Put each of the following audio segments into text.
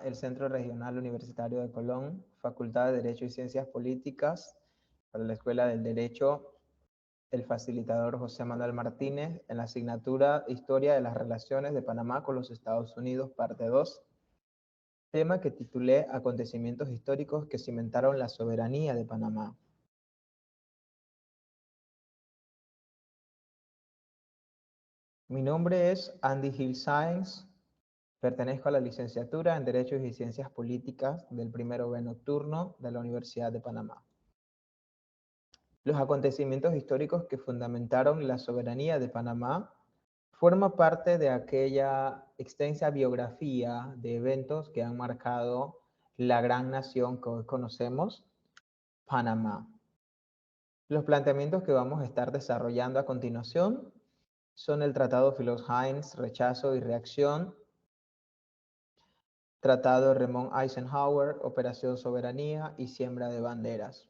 el Centro Regional Universitario de Colón, Facultad de Derecho y Ciencias Políticas, para la Escuela del Derecho, el facilitador José Manuel Martínez, en la asignatura Historia de las Relaciones de Panamá con los Estados Unidos, parte 2, tema que titulé Acontecimientos históricos que cimentaron la soberanía de Panamá. Mi nombre es Andy Hill Sáenz, pertenezco a la licenciatura en Derechos y Ciencias Políticas del primero B nocturno de la Universidad de Panamá. Los acontecimientos históricos que fundamentaron la soberanía de Panamá forma parte de aquella extensa biografía de eventos que han marcado la gran nación que hoy conocemos, Panamá. Los planteamientos que vamos a estar desarrollando a continuación son el Tratado Philos-Hines, rechazo y reacción, Tratado Ramón Eisenhower, Operación Soberanía y Siembra de Banderas.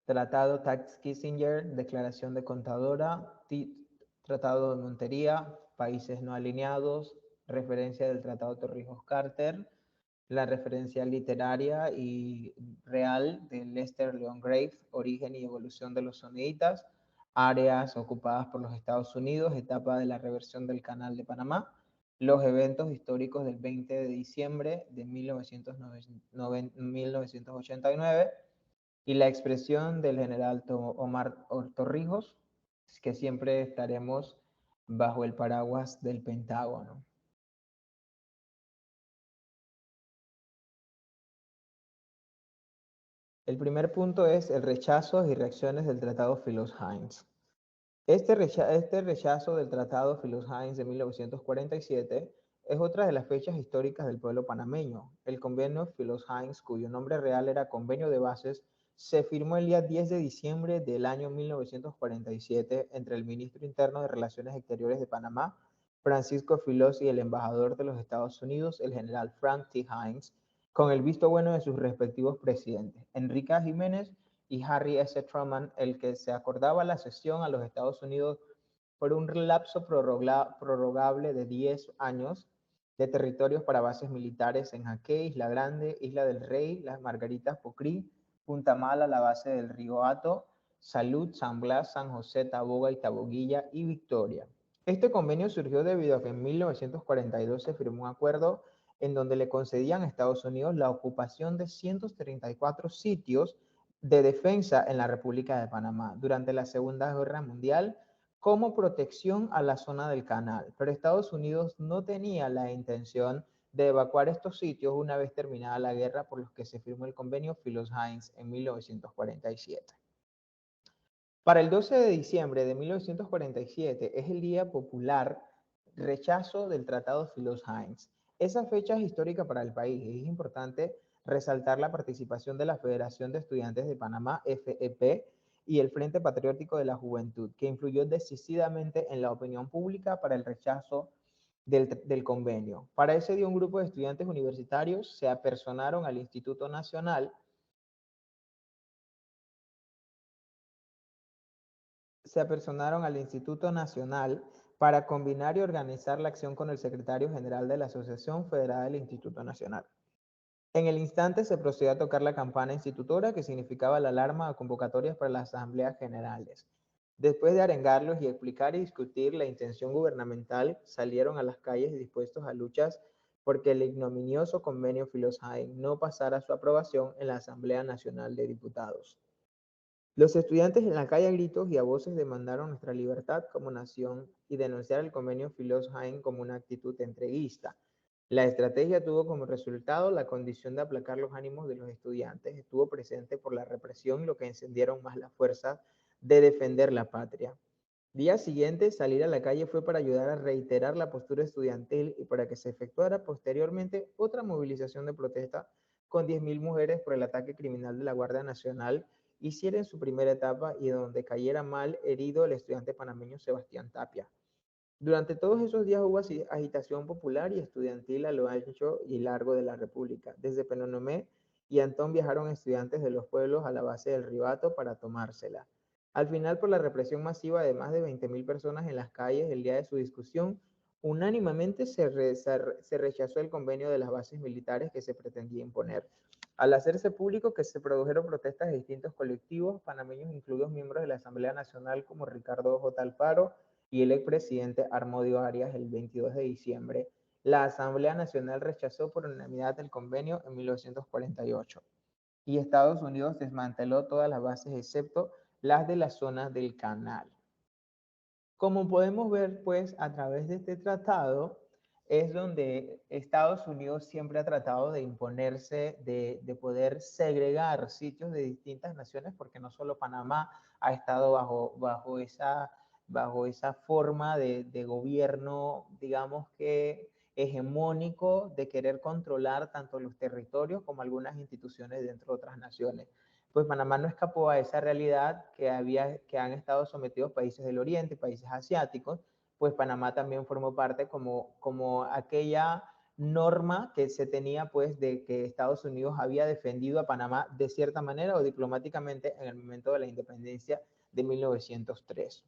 Tratado Tax-Kissinger, Declaración de Contadora, Tratado de Montería, Países no alineados, referencia del Tratado Torrijos-Carter, la referencia literaria y real de Lester Leon Graves, Origen y Evolución de los Soneitas, áreas ocupadas por los Estados Unidos, etapa de la reversión del Canal de Panamá, los eventos históricos del 20 de diciembre de 1989, y la expresión del general Omar Torrijos, que siempre estaremos bajo el paraguas del Pentágono. El primer punto es el rechazo y reacciones del Tratado Philos-Hines. Este rechazo del Tratado Philos-Hines de 1947 es otra de las fechas históricas del pueblo panameño. El convenio Philos-Hines, cuyo nombre real era Convenio de Bases, se firmó el día 10 de diciembre del año 1947 entre el ministro interno de Relaciones Exteriores de Panamá, Francisco Philos, y el embajador de los Estados Unidos, el general Frank T. Hines, con el visto bueno de sus respectivos presidentes, Enrique A. Jiménez y Harry S. Truman, el que se acordaba la cesión a los Estados Unidos por un lapso prorrogable de 10 años de territorios para bases militares en Jaque, Isla Grande, Isla del Rey, Las Margaritas, Pocrí, Punta Mala, la base del Río Hato, Salud, San Blas, San José, Taboga y Taboguilla y Victoria. Este convenio surgió debido a que en 1942 se firmó un acuerdo en donde le concedían a Estados Unidos la ocupación de 134 sitios de defensa en la República de Panamá durante la Segunda Guerra Mundial como protección a la zona del canal, pero Estados Unidos no tenía la intención de evacuar estos sitios una vez terminada la guerra, por los que se firmó el convenio Philos-Hines en 1947. Para el 12 de diciembre de 1947 es el Día Popular Rechazo del Tratado Philos-Hines. Esa fecha es histórica para el país y es importante resaltar la participación de la Federación de Estudiantes de Panamá, FEP, y el Frente Patriótico de la Juventud, que influyó decisivamente en la opinión pública para el rechazo del convenio. Para ese día un grupo de estudiantes universitarios se apersonaron al Instituto Nacional para combinar y organizar la acción con el secretario general de la Asociación Federal del Instituto Nacional. En el instante se procedió a tocar la campana institutora, que significaba la alarma a convocatorias para las asambleas generales. Después de arengarlos y explicar y discutir la intención gubernamental, salieron a las calles dispuestos a luchas porque el ignominioso convenio Philos-Hines no pasara su aprobación en la Asamblea Nacional de Diputados. Los estudiantes en la calle a gritos y a voces demandaron nuestra libertad como nación y denunciar el convenio Philos-Hines como una actitud entreguista. La estrategia tuvo como resultado la condición de aplacar los ánimos de los estudiantes. Estuvo presente por la represión, lo que encendieron más la fuerza de defender la patria. Día siguiente, salir a la calle fue para ayudar a reiterar la postura estudiantil y para que se efectuara posteriormente otra movilización de protesta con 10.000 mujeres por el ataque criminal de la Guardia Nacional hiciera en su primera etapa y donde cayera mal herido el estudiante panameño Sebastián Tapia. Durante todos esos días hubo agitación popular y estudiantil a lo ancho y largo de la República. Desde Penonomé y Antón viajaron estudiantes de los pueblos a la base del Ribato para tomársela. Al final, por la represión masiva de más de 20.000 personas en las calles el día de su discusión, Unánimemente se rechazó el convenio de las bases militares que se pretendía imponer. Al hacerse público que se produjeron protestas de distintos colectivos panameños, incluidos miembros de la Asamblea Nacional como Ricardo J. Alfaro y el expresidente Armodio Arias el 22 de diciembre, la Asamblea Nacional rechazó por unanimidad el convenio en 1948 y Estados Unidos desmanteló todas las bases excepto las de la zona del canal. Como podemos ver, pues, a través de este tratado, es donde Estados Unidos siempre ha tratado de imponerse, de poder segregar sitios de distintas naciones, porque no solo Panamá ha estado bajo esa forma de gobierno, digamos que hegemónico, de querer controlar tanto los territorios como algunas instituciones dentro de otras naciones. Pues Panamá no escapó a esa realidad que han estado sometidos países del Oriente, países asiáticos, pues Panamá también formó parte como aquella norma que se tenía pues de que Estados Unidos había defendido a Panamá de cierta manera o diplomáticamente en el momento de la independencia de 1903.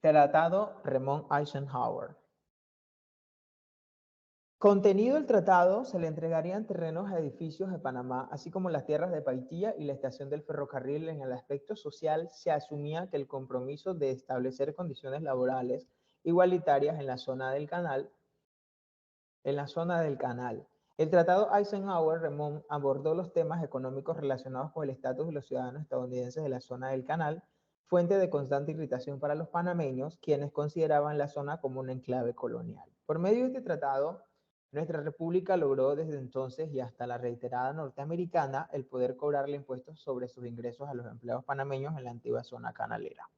Tratado Ramon Eisenhower. Contenido el tratado, se le entregarían terrenos a edificios de Panamá, así como las tierras de Paitilla y la estación del ferrocarril. En el aspecto social, se asumía que el compromiso de establecer condiciones laborales igualitarias en la zona del canal. El Tratado Eisenhower-Ramon abordó los temas económicos relacionados con el estatus de los ciudadanos estadounidenses de la zona del canal, fuente de constante irritación para los panameños, quienes consideraban la zona como un enclave colonial. Por medio de este tratado, nuestra república logró desde entonces y hasta la reiterada norteamericana el poder cobrarle impuestos sobre sus ingresos a los empleados panameños en la antigua zona canalera.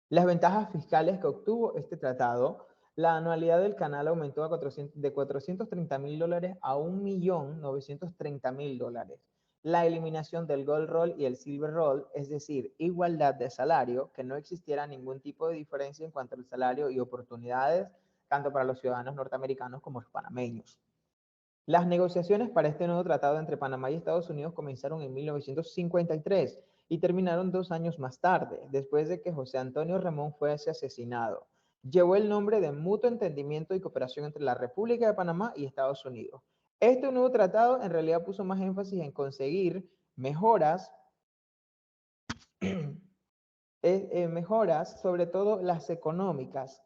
Las ventajas fiscales que obtuvo este tratado: la anualidad del canal aumentó de $430,000 a $1,930,000. La eliminación del Gold Roll y el Silver Roll, es decir, igualdad de salario, que no existiera ningún tipo de diferencia en cuanto al salario y oportunidades, tanto para los ciudadanos norteamericanos como los panameños. Las negociaciones para este nuevo tratado entre Panamá y Estados Unidos comenzaron en 1953 y terminaron 2 años más tarde, después de que José Antonio Ramón fuese asesinado. Llevó el nombre de Mutuo Entendimiento y Cooperación entre la República de Panamá y Estados Unidos. Este nuevo tratado en realidad puso más énfasis en conseguir mejoras, mejoras, sobre todo las económicas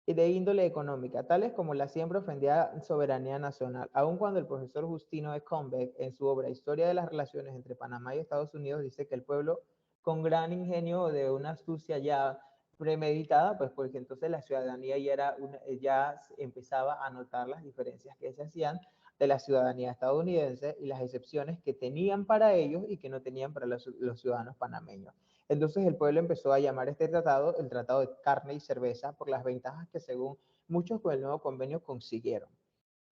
y de índole económica, tales como la siempre ofendida soberanía nacional, aun cuando el profesor Justino de Convex, en su obra Historia de las relaciones entre Panamá y Estados Unidos, dice que el pueblo, con gran ingenio de una astucia ya premeditada, pues porque entonces la ciudadanía ya empezaba a notar las diferencias que se hacían de la ciudadanía estadounidense y las excepciones que tenían para ellos y que no tenían para los ciudadanos panameños. Entonces el pueblo empezó a llamar este tratado el Tratado de Carne y Cerveza por las ventajas que según muchos con el nuevo convenio consiguieron.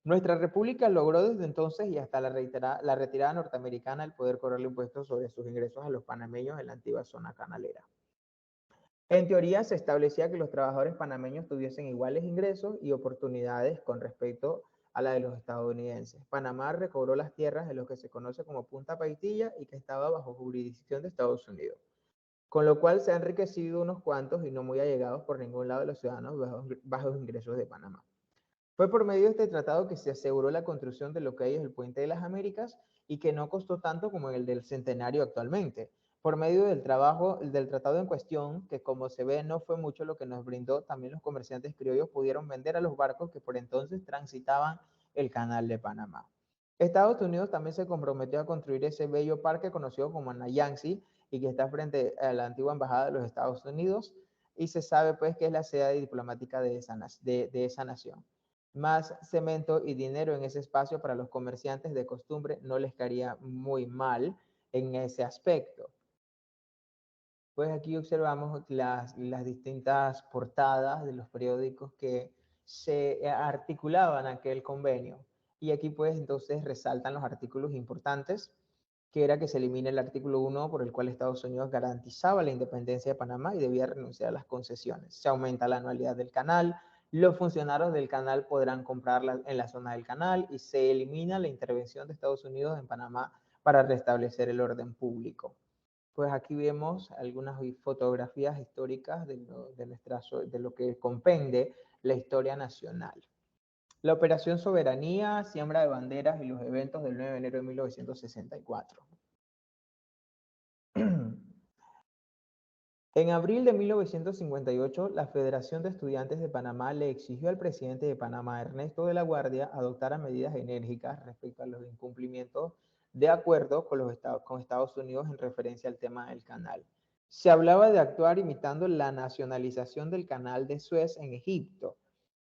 Nuestra república logró desde entonces y hasta la retirada norteamericana el poder cobrarle impuestos sobre sus ingresos a los panameños en la antigua zona canalera. En teoría se establecía que los trabajadores panameños tuviesen iguales ingresos y oportunidades con respecto a la de los estadounidenses. Panamá recobró las tierras de lo que se conoce como Punta Paitilla y que estaba bajo jurisdicción de Estados Unidos, con lo cual se han enriquecido unos cuantos y no muy allegados por ningún lado de los ciudadanos bajos ingresos de Panamá. Fue por medio de este tratado que se aseguró la construcción de lo que hoy es el Puente de las Américas y que no costó tanto como el del Centenario actualmente. Por medio del tratado en cuestión, que como se ve no fue mucho lo que nos brindó, también los comerciantes criollos pudieron vender a los barcos que por entonces transitaban el Canal de Panamá. Estados Unidos también se comprometió a construir ese bello parque conocido como Nayansi y que está frente a la antigua embajada de los Estados Unidos y se sabe pues que es la sede diplomática de esa nación. Más cemento y dinero en ese espacio para los comerciantes de costumbre no les caería muy mal en ese aspecto. Pues aquí observamos las distintas portadas de los periódicos que se articulaban aquel convenio. Y aquí pues entonces resaltan los artículos importantes, que era que se elimina el artículo 1 por el cual Estados Unidos garantizaba la independencia de Panamá y debía renunciar a las concesiones. Se aumenta la anualidad del canal, los funcionarios del canal podrán comprarla en la zona del canal y se elimina la intervención de Estados Unidos en Panamá para restablecer el orden público. Pues aquí vemos algunas fotografías históricas de lo que compende la historia nacional. La Operación Soberanía, siembra de banderas y los eventos del 9 de enero de 1964. En abril de 1958, la Federación de Estudiantes de Panamá le exigió al presidente de Panamá, Ernesto de la Guardia, adoptara medidas enérgicas respecto a los incumplimientos de acuerdo con Estados Unidos en referencia al tema del canal. Se hablaba de actuar imitando la nacionalización del canal de Suez en Egipto.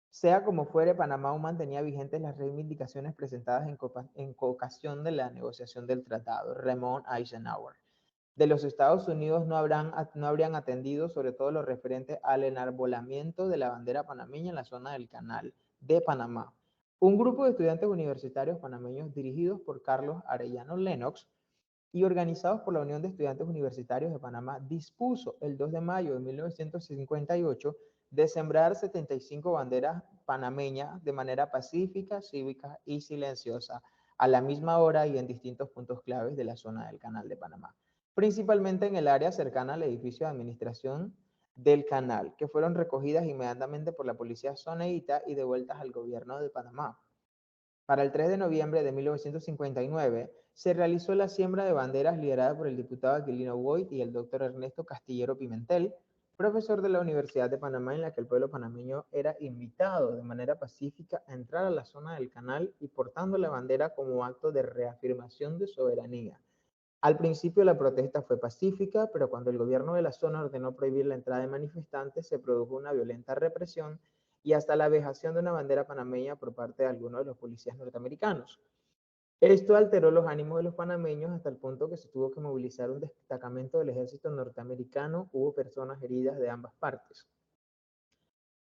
Sea como fuere, Panamá aún mantenía vigentes las reivindicaciones presentadas en ocasión de la negociación del tratado, Ramón Eisenhower. De los Estados Unidos no habrían atendido sobre todo lo referente al enarbolamiento de la bandera panameña en la zona del Canal de Panamá. Un grupo de estudiantes universitarios panameños dirigidos por Carlos Arellano Lennox y organizados por la Unión de Estudiantes Universitarios de Panamá dispuso el 2 de mayo de 1958 de sembrar 75 banderas panameñas de manera pacífica, cívica y silenciosa, a la misma hora y en distintos puntos claves de la zona del Canal de Panamá, principalmente en el área cercana al edificio de administración del canal, que fueron recogidas inmediatamente por la policía zoneíta y devueltas al gobierno de Panamá. Para el 3 de noviembre de 1959 se realizó la siembra de banderas liderada por el diputado Aquilino Boyd y el doctor Ernesto Castillero Pimentel, profesor de la Universidad de Panamá, en la que el pueblo panameño era invitado de manera pacífica a entrar a la zona del canal y portando la bandera como acto de reafirmación de soberanía. Al principio la protesta fue pacífica, pero cuando el gobierno de la zona ordenó prohibir la entrada de manifestantes, se produjo una violenta represión y hasta la vejación de una bandera panameña por parte de algunos de los policías norteamericanos. Esto alteró los ánimos de los panameños hasta el punto que se tuvo que movilizar un destacamento del ejército norteamericano. Hubo personas heridas de ambas partes.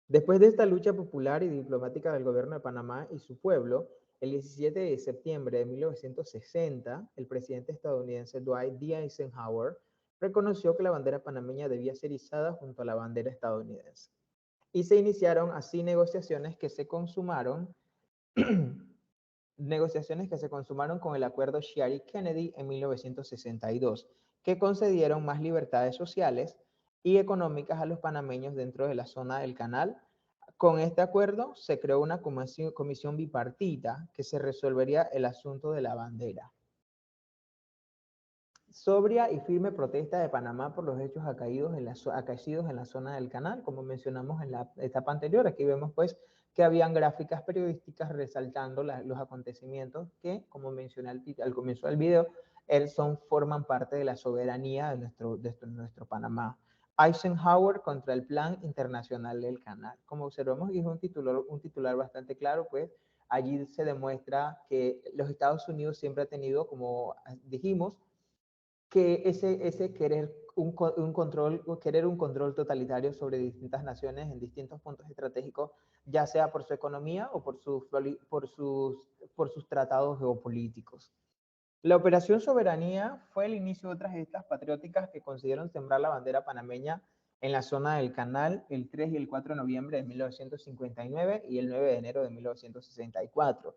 Después de esta lucha popular y diplomática del gobierno de Panamá y su pueblo, el 17 de septiembre de 1960, el presidente estadounidense Dwight D. Eisenhower reconoció que la bandera panameña debía ser izada junto a la bandera estadounidense. Y se iniciaron así negociaciones que se consumaron con el acuerdo Sherry-Kennedy en 1962, que concedieron más libertades sociales y económicas a los panameños dentro de la zona del canal. Con este acuerdo se creó una comisión bipartita que se resolvería el asunto de la bandera. Sobria y firme protesta de Panamá por los hechos acaecidos en la zona del canal, como mencionamos en la etapa anterior. Aquí vemos pues que habían gráficas periodísticas resaltando los acontecimientos que, como mencioné al comienzo del video, forman parte de la soberanía de nuestro Panamá. Eisenhower contra el Plan Internacional del Canal. Como observamos, y es un titular bastante claro, pues allí se demuestra que los Estados Unidos siempre ha tenido, como dijimos, que ese querer un control totalitario sobre distintas naciones en distintos puntos estratégicos, ya sea por su economía o por sus tratados geopolíticos. La Operación Soberanía fue el inicio de otras gestas patrióticas que consiguieron sembrar la bandera panameña en la zona del canal el 3 y el 4 de noviembre de 1959 y el 9 de enero de 1964.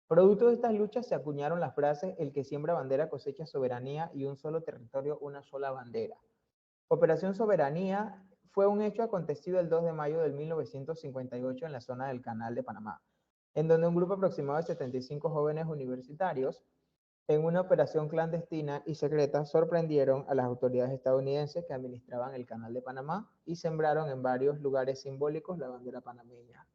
Producto de estas luchas se acuñaron las frases "el que siembra bandera cosecha soberanía" y "un solo territorio, una sola bandera". Operación Soberanía fue un hecho acontecido el 2 de mayo de 1958 en la zona del Canal de Panamá, en donde un grupo aproximado de 75 jóvenes universitarios, en una operación clandestina y secreta, sorprendieron a las autoridades estadounidenses que administraban el Canal de Panamá y sembraron en varios lugares simbólicos la bandera panameña.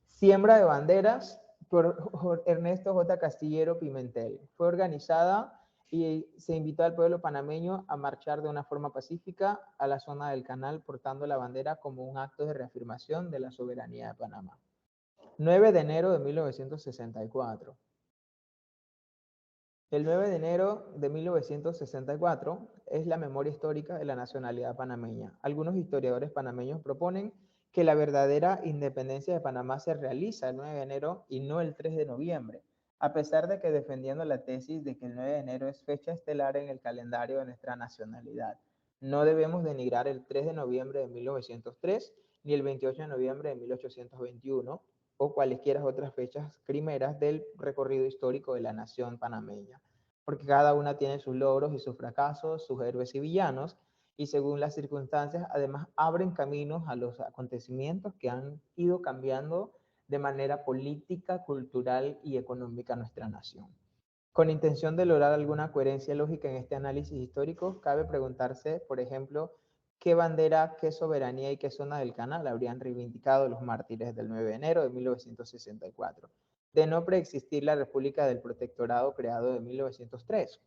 Siembra de banderas por Ernesto J. Castillero Pimentel. Fue organizada y se invitó al pueblo panameño a marchar de una forma pacífica a la zona del canal portando la bandera como un acto de reafirmación de la soberanía de Panamá. 9 de enero de 1964. El 9 de enero de 1964 es la memoria histórica de la nacionalidad panameña. Algunos historiadores panameños proponen que la verdadera independencia de Panamá se realiza el 9 de enero y no el 3 de noviembre, a pesar de que defendiendo la tesis de que el 9 de enero es fecha estelar en el calendario de nuestra nacionalidad. No debemos denigrar el 3 de noviembre de 1903 ni el 28 de noviembre de 1821, o cualesquiera otras fechas primeras del recorrido histórico de la nación panameña. porque cada una tiene sus logros y sus fracasos, sus héroes y villanos, y según las circunstancias, además abren caminos a los acontecimientos que han ido cambiando de manera política, cultural y económica nuestra nación. Con intención de lograr alguna coherencia lógica en este análisis histórico, cabe preguntarse, por ejemplo, qué bandera, qué soberanía y qué zona del canal habrían reivindicado los mártires del 9 de enero de 1964, de no preexistir la República del Protectorado creado en 1903.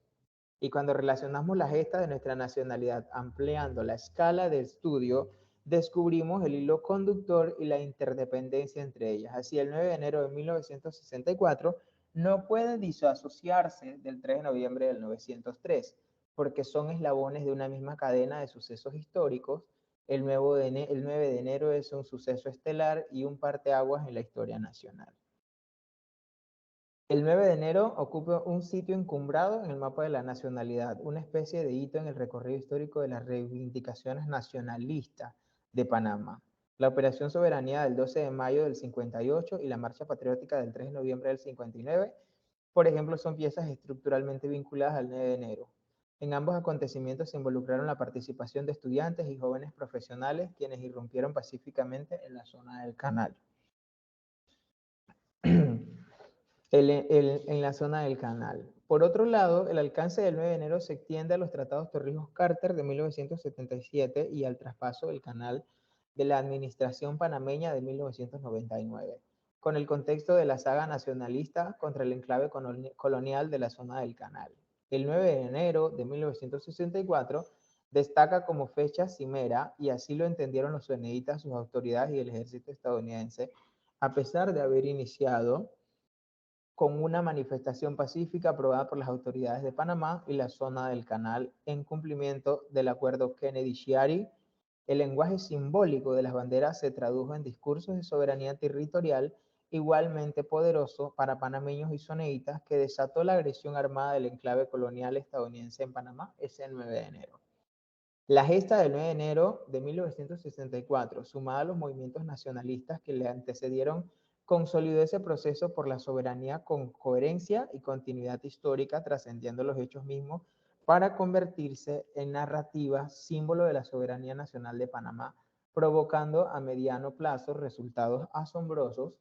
Y cuando relacionamos las gestas de nuestra nacionalidad ampliando la escala de estudio, descubrimos el hilo conductor y la interdependencia entre ellas. Así, el 9 de enero de 1964 no puede disasociarse del 3 de noviembre del 903, porque son eslabones de una misma cadena de sucesos históricos. El 9 de enero es un suceso estelar y un parteaguas en la historia nacional. El 9 de enero ocupa un sitio encumbrado en el mapa de la nacionalidad, una especie de hito en el recorrido histórico de las reivindicaciones nacionalistas de Panamá. La Operación Soberanía del 12 de mayo del 58 y la Marcha Patriótica del 3 de noviembre del 59, por ejemplo, son piezas estructuralmente vinculadas al 9 de enero. En ambos acontecimientos se involucraron la participación de estudiantes y jóvenes profesionales quienes irrumpieron pacíficamente en la zona del canal. En la zona del canal. Por otro lado, el alcance del 9 de enero se extiende a los tratados Torrijos-Carter de 1977 y al traspaso del canal de la administración panameña de 1999, con el contexto de la saga nacionalista contra el enclave colonial de la zona del canal. El 9 de enero de 1964 destaca como fecha cimera, y así lo entendieron los sueneitas, sus autoridades y el ejército estadounidense, a pesar de haber iniciado con una manifestación pacífica aprobada por las autoridades de Panamá y la zona del canal en cumplimiento del acuerdo Kennedy-Chiari. El lenguaje simbólico de las banderas se tradujo en discursos de soberanía territorial igualmente poderoso para panameños y soneitas, que desató la agresión armada del enclave colonial estadounidense en Panamá ese 9 de enero. La gesta del 9 de enero de 1964, sumada a los movimientos nacionalistas que le antecedieron, consolidó ese proceso por la soberanía con coherencia y continuidad histórica, trascendiendo los hechos mismos, para convertirse en narrativa símbolo de la soberanía nacional de Panamá, provocando a mediano plazo resultados asombrosos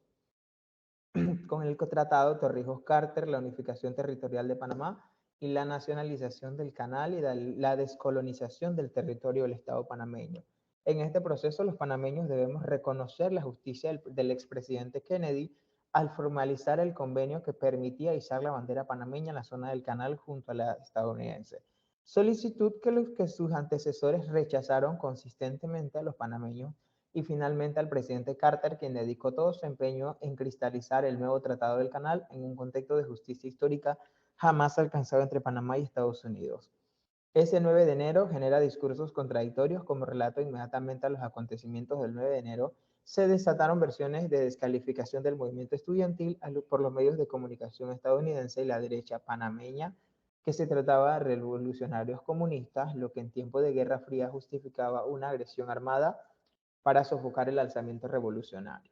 con el Tratado Torrijos-Carter, la unificación territorial de Panamá y la nacionalización del canal y la descolonización del territorio del Estado panameño. En este proceso, los panameños debemos reconocer la justicia del expresidente Kennedy al formalizar el convenio que permitía izar la bandera panameña en la zona del canal junto a la estadounidense. Solicitud que sus antecesores rechazaron consistentemente a los panameños, y finalmente al presidente Carter, quien dedicó todo su empeño en cristalizar el nuevo Tratado del Canal en un contexto de justicia histórica jamás alcanzado entre Panamá y Estados Unidos. Ese 9 de enero genera discursos contradictorios. Como relato inmediatamente a los acontecimientos del 9 de enero, se desataron versiones de descalificación del movimiento estudiantil por los medios de comunicación estadounidense y la derecha panameña, que se trataba de revolucionarios comunistas, lo que en tiempo de Guerra Fría justificaba una agresión armada para sofocar el alzamiento revolucionario.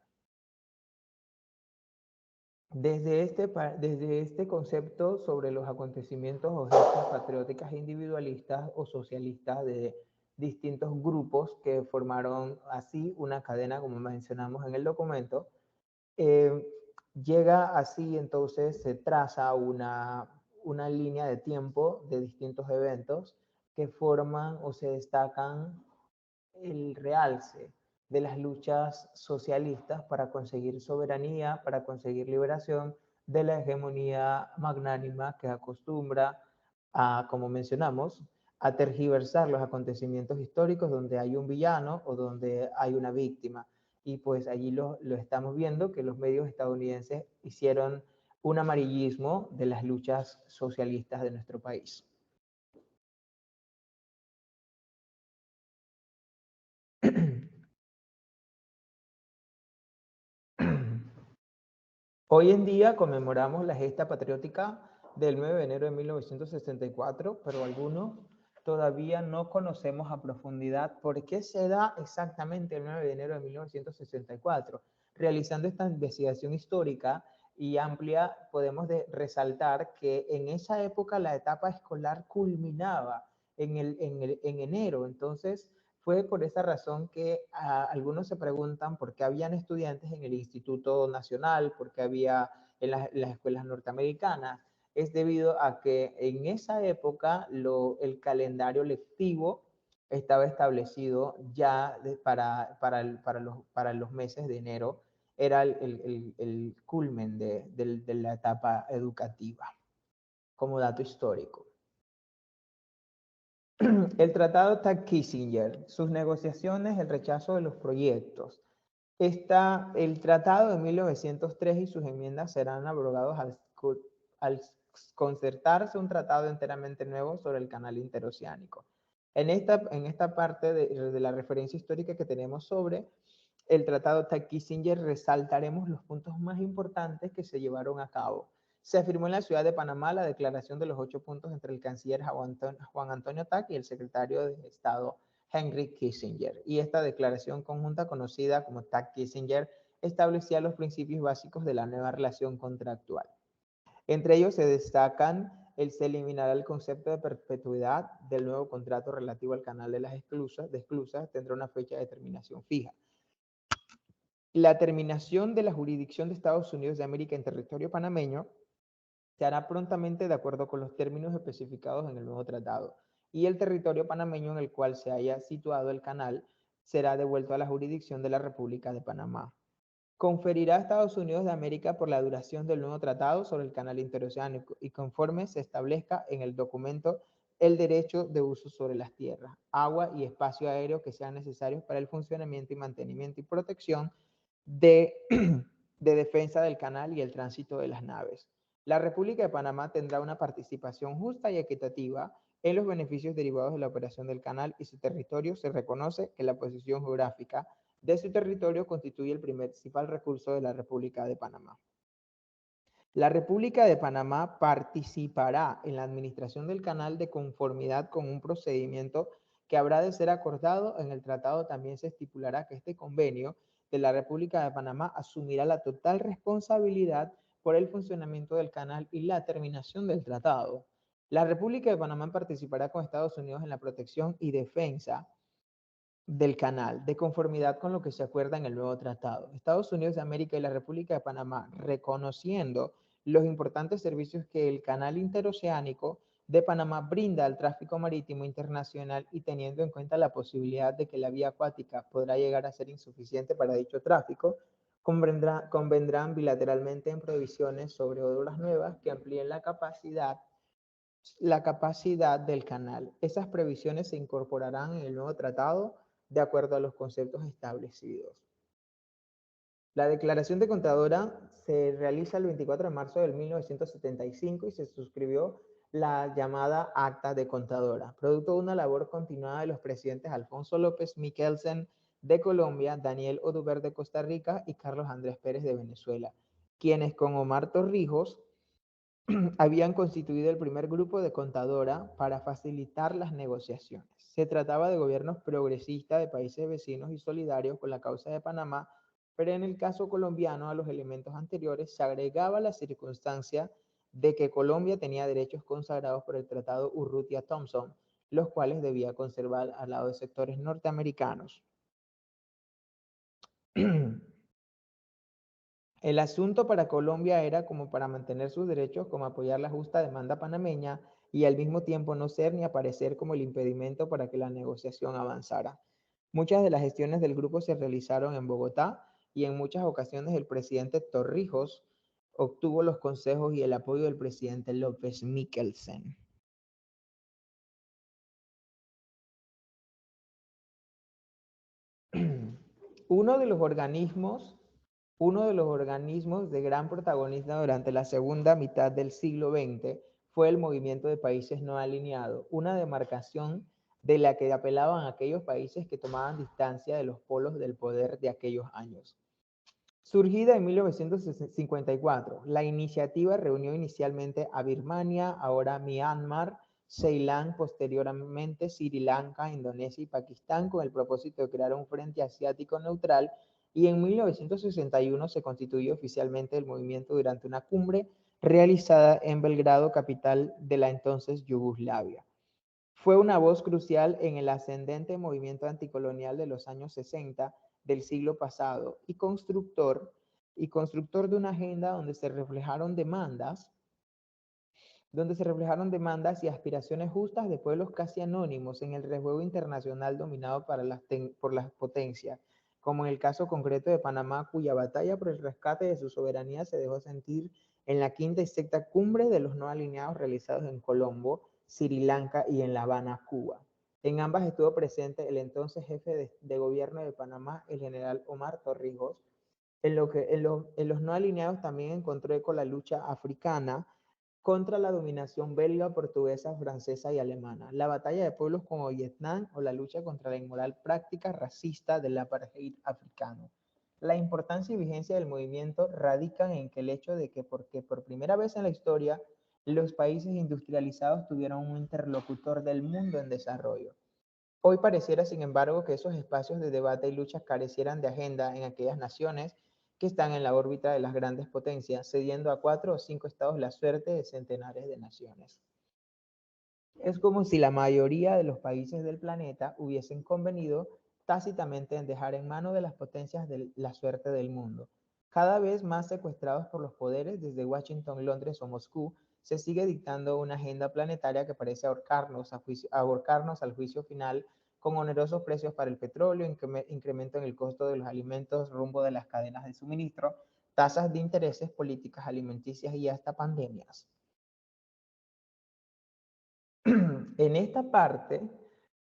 Desde este concepto sobre los acontecimientos o gestas patrióticas individualistas o socialistas de distintos grupos que formaron así una cadena, como mencionamos en el documento, eh, llega así, entonces se traza una línea de tiempo de distintos eventos que forman o se destacan el realce de las luchas socialistas para conseguir soberanía, para conseguir liberación de la hegemonía magnánima que acostumbra a, como mencionamos, a tergiversar los acontecimientos históricos donde hay un villano o donde hay una víctima. Y pues allí lo estamos viendo, que los medios estadounidenses hicieron un amarillismo de las luchas socialistas de nuestro país. Hoy en día conmemoramos la gesta patriótica del 9 de enero de 1964, pero algunos todavía no conocemos a profundidad por qué se da exactamente el 9 de enero de 1964. Realizando esta investigación histórica y amplia, podemos resaltar que en esa época la etapa escolar culminaba en enero. Entonces, fue por esa razón que algunos se preguntan por qué habían estudiantes en el Instituto Nacional, por qué había en las escuelas norteamericanas. Es debido a que en esa época el calendario lectivo estaba establecido ya para los meses de enero, era el culmen de la etapa educativa, como dato histórico. El Tratado Taft-Kissinger, sus negociaciones, el rechazo de los proyectos. El Tratado de 1903 y sus enmiendas serán abrogados al concertarse un tratado enteramente nuevo sobre el canal interoceánico. En esta parte de la referencia histórica que tenemos sobre el Tratado Taft-Kissinger, resaltaremos los puntos más importantes que se llevaron a cabo. Se afirmó en la ciudad de Panamá la declaración de los 8 puntos entre el canciller Juan Antonio Taft y el secretario de Estado Henry Kissinger. Y esta declaración conjunta, conocida como Taft-Kissinger, establecía los principios básicos de la nueva relación contractual. Entre ellos se destacan se eliminará el concepto de perpetuidad del nuevo contrato relativo al canal de las esclusas, tendrá una fecha de terminación fija. La terminación de la jurisdicción de Estados Unidos de América en territorio panameño se hará prontamente de acuerdo con los términos especificados en el nuevo tratado, y el territorio panameño en el cual se haya situado el canal será devuelto a la jurisdicción de la República de Panamá. Conferirá a Estados Unidos de América por la duración del nuevo tratado sobre el canal interoceánico y conforme se establezca en el documento el derecho de uso sobre las tierras, agua y espacio aéreo que sean necesarios para el funcionamiento y mantenimiento y protección de defensa del canal y el tránsito de las naves. La República de Panamá tendrá una participación justa y equitativa en los beneficios derivados de la operación del canal y su territorio. Se reconoce que la posición geográfica de su territorio constituye el principal recurso de la República de Panamá. La República de Panamá participará en la administración del canal de conformidad con un procedimiento que habrá de ser acordado. En el tratado también se estipulará que este convenio de la República de Panamá asumirá la total responsabilidad por el funcionamiento del canal y la terminación del tratado. La República de Panamá participará con Estados Unidos en la protección y defensa del canal, de conformidad con lo que se acuerda en el nuevo tratado. Estados Unidos de América y la República de Panamá, reconociendo los importantes servicios que el canal interoceánico de Panamá brinda al tráfico marítimo internacional y teniendo en cuenta la posibilidad de que la vía acuática podrá llegar a ser insuficiente para dicho tráfico, convendrán bilateralmente en provisiones sobre obras nuevas que amplíen la capacidad del canal. Esas previsiones se incorporarán en el nuevo tratado de acuerdo a los conceptos establecidos. La declaración de contadora se realiza el 24 de marzo de 1975 y se suscribió la llamada Acta de Contadora, producto de una labor continuada de los presidentes Alfonso López Michelsen de Colombia, Daniel Oduber de Costa Rica y Carlos Andrés Pérez de Venezuela, quienes con Omar Torrijos habían constituido el primer grupo de contadora para facilitar las negociaciones. Se trataba de gobiernos progresistas de países vecinos y solidarios con la causa de Panamá, pero en el caso colombiano a los elementos anteriores se agregaba la circunstancia de que Colombia tenía derechos consagrados por el Tratado Urrutia-Thompson, los cuales debía conservar al lado de sectores norteamericanos. El asunto para Colombia era como para mantener sus derechos, como apoyar la justa demanda panameña y al mismo tiempo no ser ni aparecer como el impedimento para que la negociación avanzara. Muchas de las gestiones del grupo se realizaron en Bogotá y en muchas ocasiones el presidente Torrijos obtuvo los consejos y el apoyo del presidente López Michelsen. Uno de los organismos de gran protagonismo durante la segunda mitad del siglo XX fue el movimiento de países no alineados, una demarcación de la que apelaban aquellos países que tomaban distancia de los polos del poder de aquellos años. Surgida en 1954, la iniciativa reunió inicialmente a Birmania, ahora Myanmar, Ceilán, posteriormente Sri Lanka, Indonesia y Pakistán con el propósito de crear un frente asiático neutral y en 1961 se constituyó oficialmente el movimiento durante una cumbre realizada en Belgrado, capital de la entonces Yugoslavia. Fue una voz crucial en el ascendente movimiento anticolonial de los años 60 del siglo pasado y constructor de una agenda donde se reflejaron demandas y aspiraciones justas de pueblos casi anónimos en el rejuego internacional dominado por las potencias, como en el caso concreto de Panamá, cuya batalla por el rescate de su soberanía se dejó sentir en la quinta y sexta cumbre de los no alineados realizados en Colombo, Sri Lanka y en La Habana, Cuba. En ambas estuvo presente el entonces jefe de gobierno de Panamá, el general Omar Torrijos. En los no alineados también encontró eco la lucha africana contra la dominación belga, portuguesa, francesa y alemana, la batalla de pueblos como Vietnam o la lucha contra la inmoral práctica racista del apartheid africano. La importancia y vigencia del movimiento radican en que el hecho de que porque por primera vez en la historia los países industrializados tuvieron un interlocutor del mundo en desarrollo. Hoy pareciera, sin embargo, que esos espacios de debate y lucha carecieran de agenda en aquellas naciones que están en la órbita de las grandes potencias, cediendo a 4 o 5 estados la suerte de centenares de naciones. Es como si la mayoría de los países del planeta hubiesen convenido tácitamente en dejar en manos de las potencias la suerte del mundo. Cada vez más secuestrados por los poderes desde Washington, Londres o Moscú, se sigue dictando una agenda planetaria que parece ahorcarnos al juicio final con onerosos precios para el petróleo, incremento en el costo de los alimentos rumbo de las cadenas de suministro, tasas de intereses, políticas alimenticias y hasta pandemias. En esta parte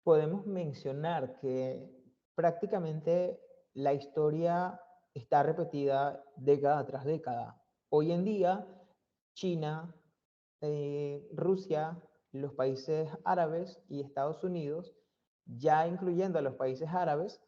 podemos mencionar que prácticamente la historia está repetida década tras década. Hoy en día, China, Rusia, los países árabes y Estados Unidos, ya incluyendo a los países árabes,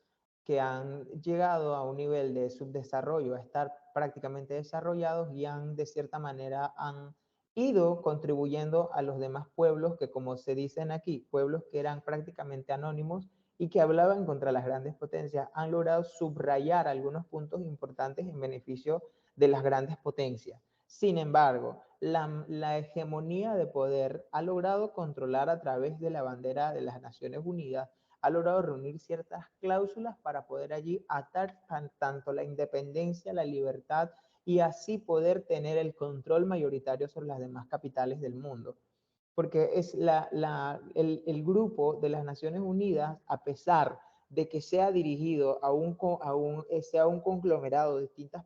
que han llegado a un nivel de subdesarrollo, a estar prácticamente desarrollados y de cierta manera, han ido contribuyendo a los demás pueblos que, como se dicen aquí, pueblos que eran prácticamente anónimos y que hablaban contra las grandes potencias, han logrado subrayar algunos puntos importantes en beneficio de las grandes potencias. Sin embargo, la hegemonía de poder ha logrado controlar a través de la bandera de las Naciones Unidas, ha logrado reunir ciertas cláusulas para poder allí atar tanto la independencia, la libertad y así poder tener el control mayoritario sobre las demás capitales del mundo. Porque es el grupo de las Naciones Unidas, a pesar de que sea dirigido sea un conglomerado de distintos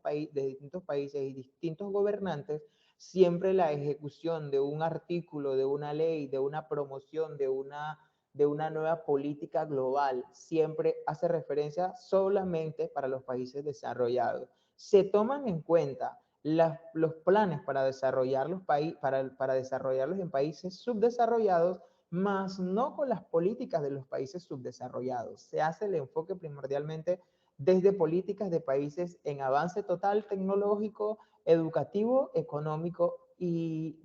países y distintos gobernantes, siempre la ejecución de un artículo, de una ley, de una promoción, de una nueva política global, siempre hace referencia solamente para los países desarrollados. Se toman en cuenta los planes para desarrollarlos en países subdesarrollados, más no con las políticas de los países subdesarrollados. Se hace el enfoque primordialmente desde políticas de países en avance total tecnológico, educativo, económico y,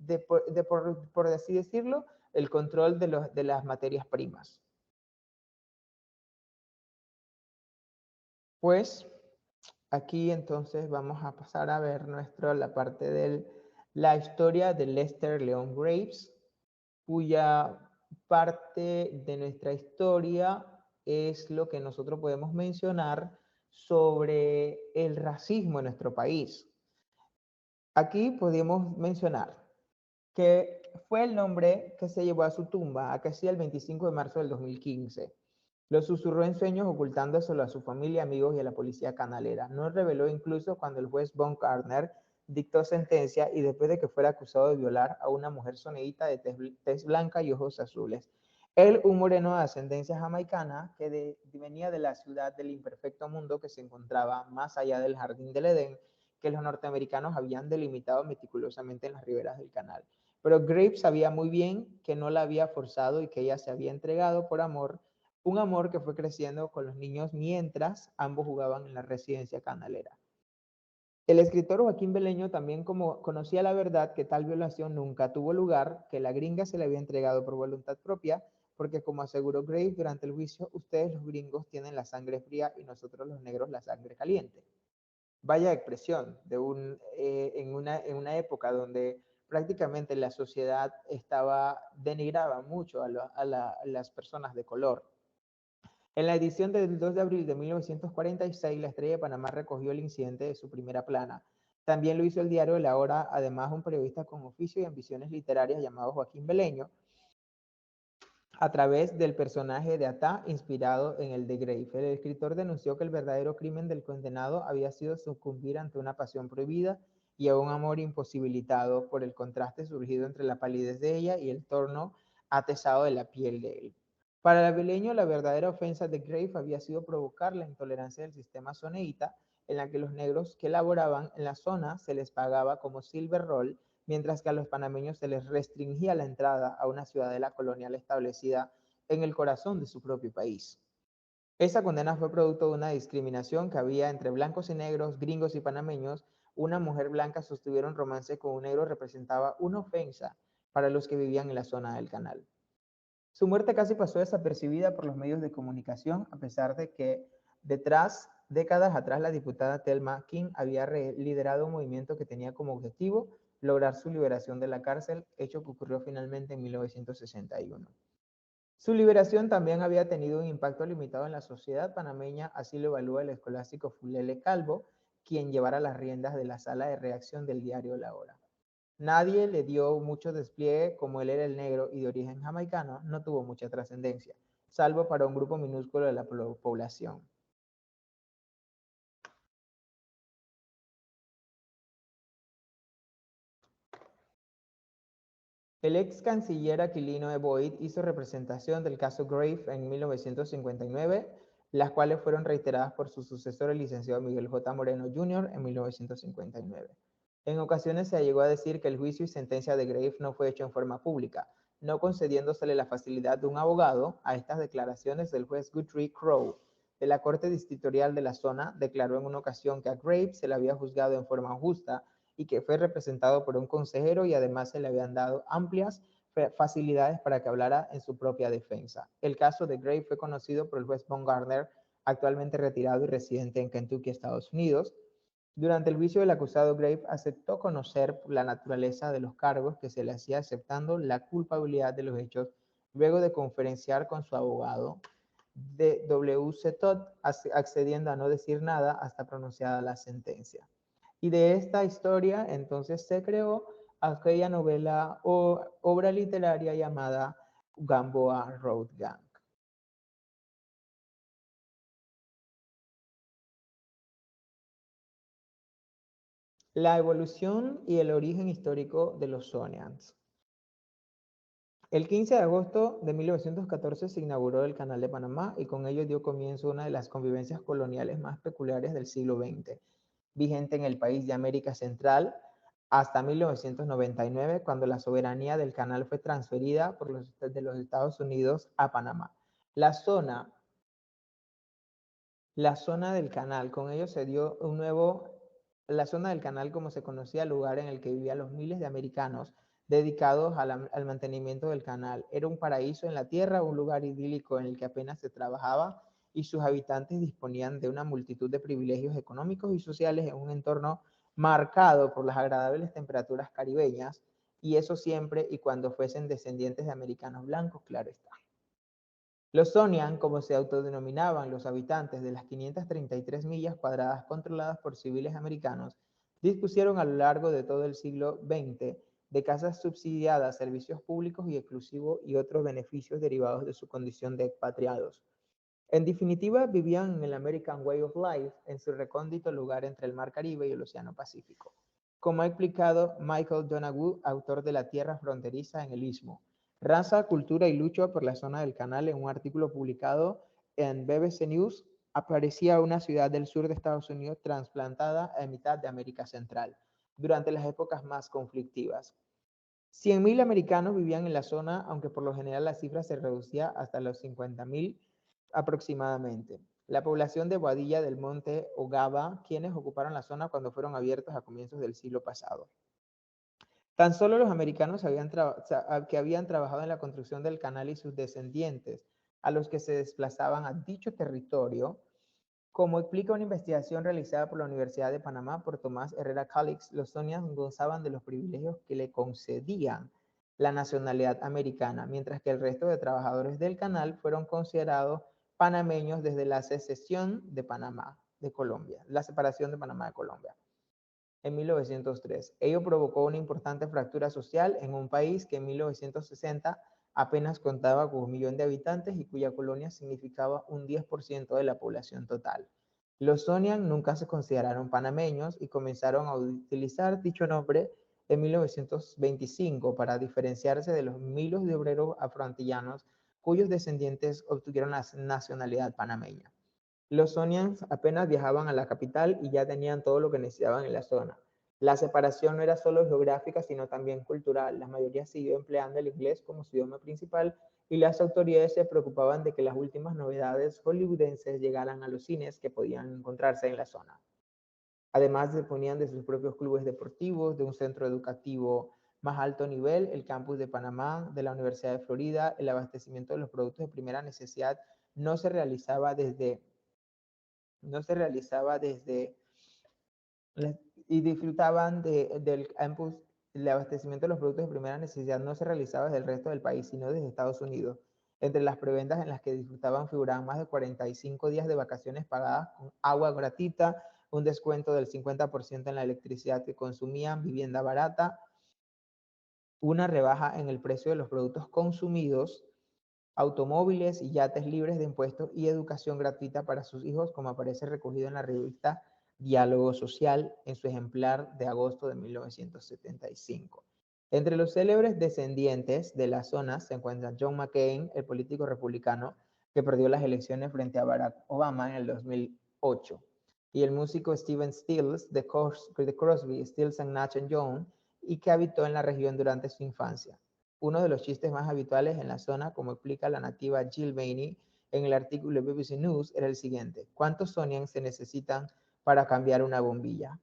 por así decirlo, el control de las materias primas. Pues aquí entonces vamos a pasar a ver la parte de la historia de Lester Leon Graves, cuya parte de nuestra historia es lo que nosotros podemos mencionar sobre el racismo en nuestro país. Aquí podemos mencionar que fue el nombre que se llevó a su tumba casi el 25 de marzo del 2015. Lo susurró en sueños ocultándoselo a su familia, amigos y a la policía canalera. No reveló incluso cuando el juez Von Gardner dictó sentencia y después de que fuera acusado de violar a una mujer sonidita de tez blanca y ojos azules. Él, un moreno de ascendencia jamaicana que venía de la ciudad del imperfecto mundo que se encontraba más allá del jardín del Edén, que los norteamericanos habían delimitado meticulosamente en las riberas del canal. Pero Graves sabía muy bien que no la había forzado y que ella se había entregado por amor, un amor que fue creciendo con los niños mientras ambos jugaban en la residencia canalera. El escritor Joaquín Beleño también conocía la verdad que tal violación nunca tuvo lugar, que la gringa se le había entregado por voluntad propia, porque como aseguró Graves durante el juicio, ustedes los gringos tienen la sangre fría y nosotros los negros la sangre caliente. Vaya expresión en una época donde prácticamente la sociedad denigraba mucho a las personas de color. En la edición del 2 de abril de 1946, la Estrella de Panamá recogió el incidente de su primera plana. También lo hizo el diario La Hora, además un periodista con oficio y ambiciones literarias llamado Joaquín Beleño, a través del personaje de Atá inspirado en el de Grave. El escritor denunció que el verdadero crimen del condenado había sido sucumbir ante una pasión prohibida y a un amor imposibilitado por el contraste surgido entre la palidez de ella y el torno atesado de la piel de él. Para el avileño, la verdadera ofensa de Grave había sido provocar la intolerancia del sistema soneíta, en la que los negros que laboraban en la zona se les pagaba como silver roll, mientras que a los panameños se les restringía la entrada a una ciudadela colonial establecida en el corazón de su propio país. Esa condena fue producto de una discriminación que había entre blancos y negros, gringos y panameños. Una mujer blanca sostuviera un romance con un negro representaba una ofensa para los que vivían en la zona del canal. Su muerte casi pasó desapercibida por los medios de comunicación, a pesar de que décadas atrás, la diputada Thelma King había liderado un movimiento que tenía como objetivo lograr su liberación de la cárcel, hecho que ocurrió finalmente en 1961. Su liberación también había tenido un impacto limitado en la sociedad panameña, así lo evalúa el escolástico Fulele Calvo, quien llevara las riendas de la sala de redacción del diario La Hora. Nadie le dio mucho despliegue, como él era el negro y de origen jamaicano, no tuvo mucha trascendencia, salvo para un grupo minúsculo de la población. El ex canciller Aquilino E. Boyd hizo representación del caso Grave en 1959, las cuales fueron reiteradas por su sucesor, el licenciado Miguel J. Moreno Jr., en 1959. En ocasiones se llegó a decir que el juicio y sentencia de Grave no fue hecho en forma pública, no concediéndosele la facilidad de un abogado. A estas declaraciones del juez Guthrie Crowe de la Corte Distrital de la Zona declaró en una ocasión que a Grave se le había juzgado en forma justa y que fue representado por un consejero y además se le habían dado amplias facilidades para que hablara en su propia defensa. El caso de Grave fue conocido por el juez Von Gardner, actualmente retirado y residente en Kentucky, Estados Unidos. Durante el juicio, el acusado Grave aceptó conocer la naturaleza de los cargos que se le hacía, aceptando la culpabilidad de los hechos, luego de conferenciar con su abogado de W.C. Todd, accediendo a no decir nada hasta pronunciada la sentencia. Y de esta historia entonces se creó aquella novela o obra literaria llamada Gamboa Road Gang. La evolución y el origen histórico de los Sonians. El 15 de agosto de 1914 se inauguró el Canal de Panamá y con ello dio comienzo una de las convivencias coloniales más peculiares del siglo XX, vigente en el país de América Central hasta 1999, cuando la soberanía del canal fue transferida de los Estados Unidos a Panamá. La zona del canal, con ello se dio la zona del canal como se conocía, el lugar en el que vivían los miles de americanos dedicados al mantenimiento del canal. Era un paraíso en la tierra, un lugar idílico en el que apenas se trabajaba y sus habitantes disponían de una multitud de privilegios económicos y sociales en un entorno marcado por las agradables temperaturas caribeñas, y eso siempre y cuando fuesen descendientes de americanos blancos, claro está. Los Sonian, como se autodenominaban los habitantes de las 533 millas cuadradas controladas por civiles americanos, dispusieron a lo largo de todo el siglo XX de casas subsidiadas, servicios públicos y exclusivos y otros beneficios derivados de su condición de expatriados. En definitiva, vivían en el American Way of Life, en su recóndito lugar entre el Mar Caribe y el Océano Pacífico, como ha explicado Michael Donoghue, autor de La Tierra Fronteriza en el Istmo, Raza, Cultura y Lucha por la Zona del Canal. En un artículo publicado en BBC News, aparecía una ciudad del sur de Estados Unidos trasplantada a mitad de América Central, durante las épocas más conflictivas. 100.000 americanos vivían en la zona, aunque por lo general la cifra se reducía hasta los 50.000 aproximadamente. La población de Boadilla del Monte Ogaba, quienes ocuparon la zona cuando fueron abiertos a comienzos del siglo pasado. Tan solo los americanos que habían trabajado en la construcción del canal y sus descendientes, a los que se desplazaban a dicho territorio, como explica una investigación realizada por la Universidad de Panamá por Tomás Herrera Calix, los Sonians gozaban de los privilegios que le concedían la nacionalidad americana, mientras que el resto de trabajadores del canal fueron considerados panameños desde la secesión de Panamá de Colombia, la separación de Panamá de Colombia en 1903. Ello provocó una importante fractura social en un país que en 1960 apenas contaba con 1 millón de habitantes y cuya colonia significaba un 10% de la población total. Los Sonian nunca se consideraron panameños y comenzaron a utilizar dicho nombre en 1925 para diferenciarse de los miles de obreros afroantillanos cuyos descendientes obtuvieron la nacionalidad panameña. Los Sonians apenas viajaban a la capital y ya tenían todo lo que necesitaban en la zona. La separación no era solo geográfica, sino también cultural. La mayoría siguió empleando el inglés como su idioma principal y las autoridades se preocupaban de que las últimas novedades hollywoodenses llegaran a los cines que podían encontrarse en la zona. Además, disponían de sus propios clubes deportivos, de un centro educativo más alto nivel, el campus de Panamá, de la Universidad de Florida. El abastecimiento de los productos de primera necesidad no se realizaba desde no se realizaba desde y disfrutaban del campus, el abastecimiento de los productos de primera necesidad no se realizaba desde el resto del país, sino desde Estados Unidos. Entre las prebendas en las que disfrutaban figuraban más de 45 días de vacaciones pagadas con agua gratuita, un descuento del 50% en la electricidad que consumían, vivienda barata, una rebaja en el precio de los productos consumidos, automóviles y yates libres de impuestos y educación gratuita para sus hijos, como aparece recogido en la revista Diálogo Social en su ejemplar de agosto de 1975. Entre los célebres descendientes de la zona se encuentra John McCain, el político republicano que perdió las elecciones frente a Barack Obama en el 2008, y el músico Stephen Stills de Crosby, Stills Nash Young, y que habitó en la región durante su infancia. Uno de los chistes más habituales en la zona, como explica la nativa Jill Bainey en el artículo de BBC News, era el siguiente: ¿cuántos Sonians se necesitan para cambiar una bombilla?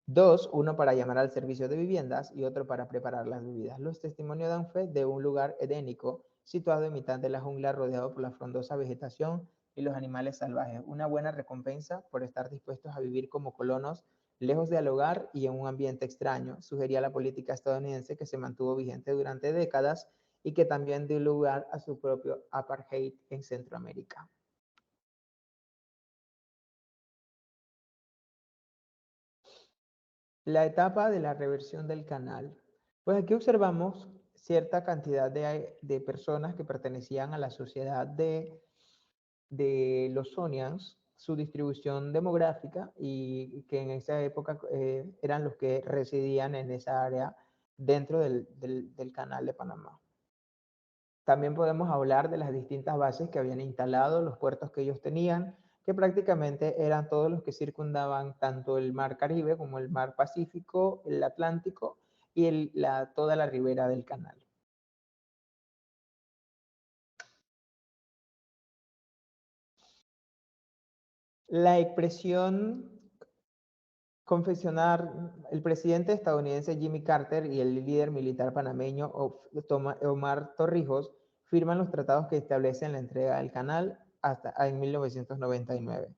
Dos, uno para llamar al servicio de viviendas y otro para preparar las bebidas. Los testimonios dan fe de un lugar edénico situado en mitad de la jungla rodeado por la frondosa vegetación y los animales salvajes. Una buena recompensa por estar dispuestos a vivir como colonos lejos del hogar y en un ambiente extraño, sugería la política estadounidense que se mantuvo vigente durante décadas y que también dio lugar a su propio apartheid en Centroamérica. La etapa de la reversión del canal. Pues aquí observamos cierta cantidad de personas que pertenecían a la sociedad de los Sonians, su distribución demográfica y que en esa época eran los que residían en esa área dentro del canal de Panamá. También podemos hablar de las distintas bases que habían instalado, los puertos que ellos tenían, que prácticamente eran todos los que circundaban tanto el mar Caribe como el mar Pacífico, el Atlántico y toda la ribera del canal. La expresión confesionar, el presidente estadounidense Jimmy Carter y el líder militar panameño Omar Torrijos firman los tratados que establecen la entrega del canal hasta en 1999.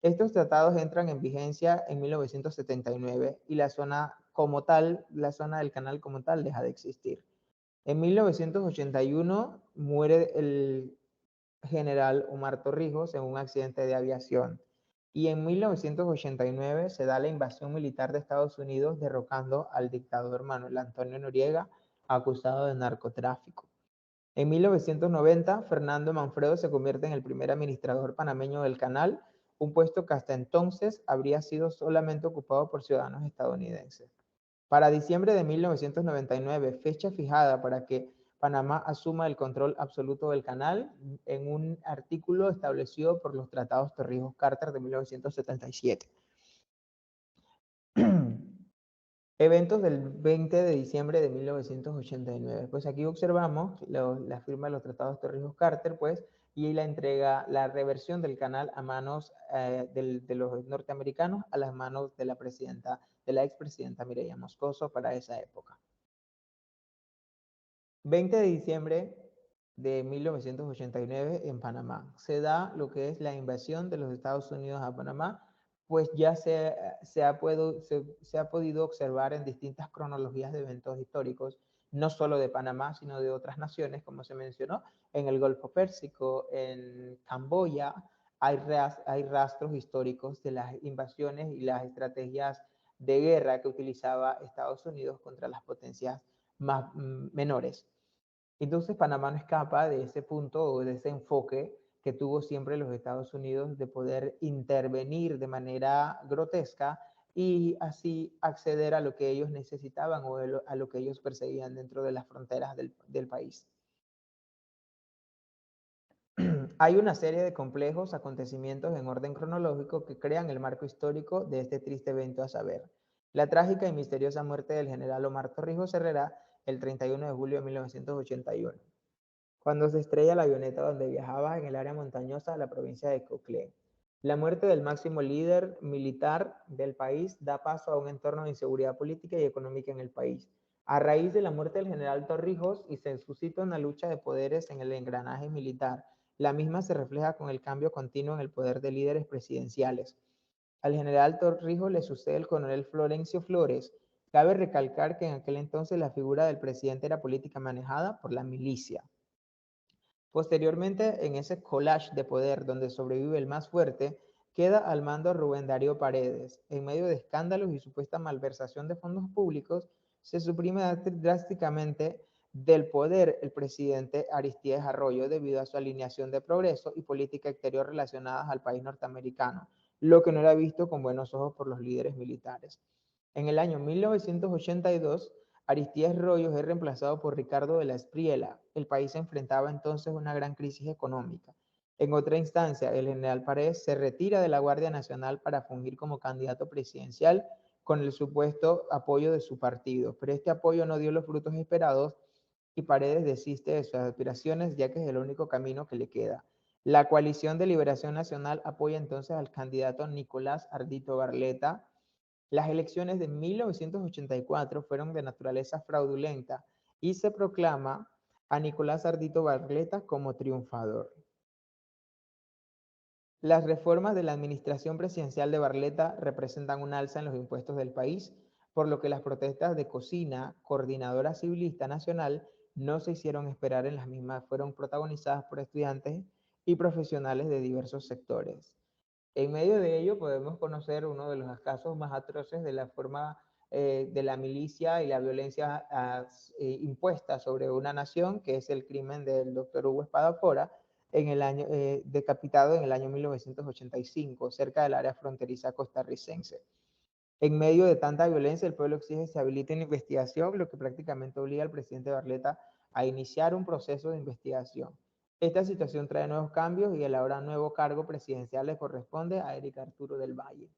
Estos tratados entran en vigencia en 1979 y la zona como tal, la zona del canal como tal deja de existir. En 1981 muere el general Omar Torrijos en un accidente de aviación. Y en 1989 se da la invasión militar de Estados Unidos derrocando al dictador Manuel Antonio Noriega, acusado de narcotráfico. En 1990, Fernando Manfredo se convierte en el primer administrador panameño del canal, un puesto que hasta entonces habría sido solamente ocupado por ciudadanos estadounidenses. Para diciembre de 1999, fecha fijada para que Panamá asuma el control absoluto del canal en un artículo establecido por los tratados Torrijos-Carter de 1977. Eventos del 20 de diciembre de 1989. Pues aquí observamos la firma de los tratados Torrijos-Carter, pues y la reversión del canal a manos de los norteamericanos a las manos de la expresidenta Mireya Moscoso para esa época. 20 de diciembre de 1989 en Panamá. Se da lo que es la invasión de los Estados Unidos a Panamá, pues ya se ha podido observar en distintas cronologías de eventos históricos, no solo de Panamá, sino de otras naciones, como se mencionó, en el Golfo Pérsico, en Camboya, hay rastros históricos de las invasiones y las estrategias de guerra que utilizaba Estados Unidos contra las potencias menores. Entonces Panamá no escapa de ese punto o de ese enfoque que tuvo siempre los Estados Unidos de poder intervenir de manera grotesca y así acceder a lo que ellos necesitaban o a lo que ellos perseguían dentro de las fronteras del país. Hay una serie de complejos acontecimientos en orden cronológico que crean el marco histórico de este triste evento, a saber, la trágica y misteriosa muerte del general Omar Torrijos Herrera el 31 de julio de 1981, cuando se estrella la avioneta donde viajaba en el área montañosa de la provincia de Coclé. La muerte del máximo líder militar del país da paso a un entorno de inseguridad política y económica en el país. A raíz de la muerte del general Torrijos y se suscita una lucha de poderes en el engranaje militar. La misma se refleja con el cambio continuo en el poder de líderes presidenciales. Al general Torrijos le sucede el coronel Florencio Flores. Cabe recalcar que en aquel entonces la figura del presidente era política manejada por la milicia. Posteriormente, en ese collage de poder donde sobrevive el más fuerte, queda al mando Rubén Darío Paredes. En medio de escándalos y supuesta malversación de fondos públicos, se suprime drásticamente del poder el presidente Aristides Arroyo debido a su alineación de progreso y política exterior relacionadas al país norteamericano, lo que no era visto con buenos ojos por los líderes militares. En el año 1982, Aristides Royos es reemplazado por Ricardo de la Espriella. El país se enfrentaba entonces a una gran crisis económica. En otra instancia, el general Paredes se retira de la Guardia Nacional para fungir como candidato presidencial con el supuesto apoyo de su partido, pero este apoyo no dio los frutos esperados y Paredes desiste de sus aspiraciones ya que es el único camino que le queda. La coalición de Liberación Nacional apoya entonces al candidato Nicolás Ardito Barletta. Las elecciones de 1984 fueron de naturaleza fraudulenta y se proclama a Nicolás Ardito Barletta como triunfador. Las reformas de la administración presidencial de Barletta representan un alza en los impuestos del país, por lo que las protestas de Cocina, Coordinadora Civilista Nacional, no se hicieron esperar en las mismas, fueron protagonizadas por estudiantes y profesionales de diversos sectores. En medio de ello podemos conocer uno de los casos más atroces de la forma de la milicia y la violencia impuesta sobre una nación, que es el crimen del doctor Hugo Espadafora, en el año, decapitado en el año 1985, cerca del área fronteriza costarricense. En medio de tanta violencia, el pueblo exige que se habilite una investigación, lo que prácticamente obliga al presidente Barletta a iniciar un proceso de investigación. Esta situación trae nuevos cambios y el ahora nuevo cargo presidencial le corresponde a Eric Arturo del Valle.